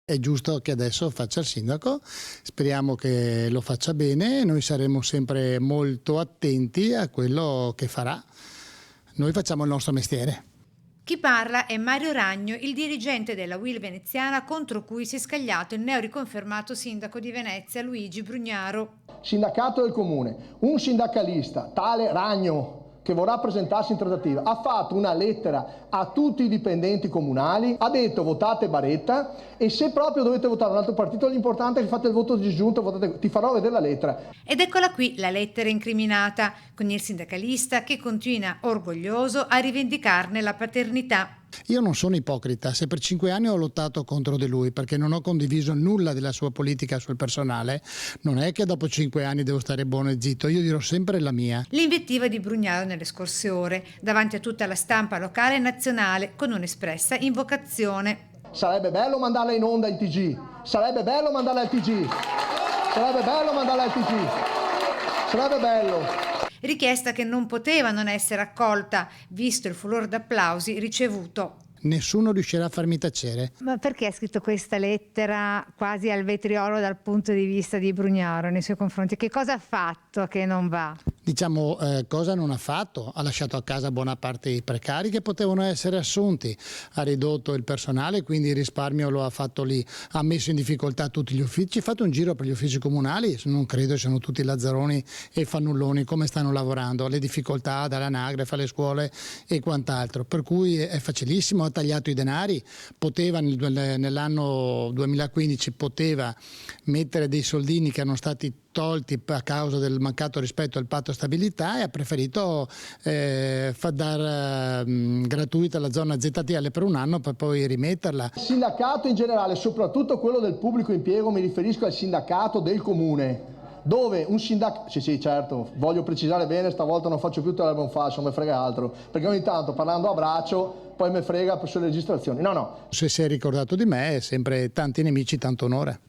È giusto che adesso faccia il sindaco, speriamo che lo faccia bene, noi saremo sempre molto attenti a quello che farà. Noi facciamo il nostro mestiere. Chi parla è Mario Ragno, il dirigente della UIL veneziana contro cui si è scagliato il neoriconfermato sindaco di Venezia Luigi Brugnaro. Sindacato del comune, un sindacalista, tale Ragno, che vorrà presentarsi in trattativa, ha fatto una lettera a tutti i dipendenti comunali, ha detto votate Baretta e se proprio dovete votare un altro partito l'importante è che fate il voto disgiunto, votate, ti farò vedere la lettera. Ed eccola qui la lettera incriminata, con il sindacalista che continua orgoglioso a rivendicarne la paternità. Io non sono ipocrita, se per 5 anni ho lottato contro di lui perché non ho condiviso nulla della sua politica sul personale, non è che dopo 5 anni devo stare buono e zitto, io dirò sempre la mia. L'invettiva di Brugnaro nelle scorse ore, davanti a tutta la stampa locale e nazionale, con un'espressa invocazione. Sarebbe bello mandarla in onda in TG, sarebbe bello mandarla al TG, sarebbe bello mandarla al TG, sarebbe bello. Richiesta che non poteva non essere accolta, visto il furore d'applausi ricevuto. Nessuno riuscirà a farmi tacere. Ma perché ha scritto questa lettera quasi al vetriolo dal punto di vista di Brugnaro nei suoi confronti? Che cosa ha fatto che non va? Diciamo, cosa non ha fatto? Ha lasciato a casa buona parte dei precari che potevano essere assunti, ha ridotto il personale, quindi il risparmio lo ha fatto lì, ha messo in difficoltà tutti gli uffici, ha fatto un giro per gli uffici comunali, non credo siano tutti lazzaroni e fannulloni come stanno lavorando, le difficoltà dall'anagrafe alle scuole e quant'altro, per cui è facilissimo, ha tagliato i denari, poteva nell'anno 2015 poteva mettere dei soldini che erano stati tolti a causa del mancato rispetto al patto stabilità e ha preferito dar gratuita la zona ZTL per un anno per poi rimetterla. Il sindacato in generale, soprattutto quello del pubblico impiego, mi riferisco al sindacato del comune, dove un sindacato, sì certo, voglio precisare bene, stavolta non faccio più telephone falso, non mi frega altro, perché ogni tanto parlando a braccio poi mi frega sulle registrazioni, no. Se si è ricordato di me, è sempre tanti nemici, tanto onore.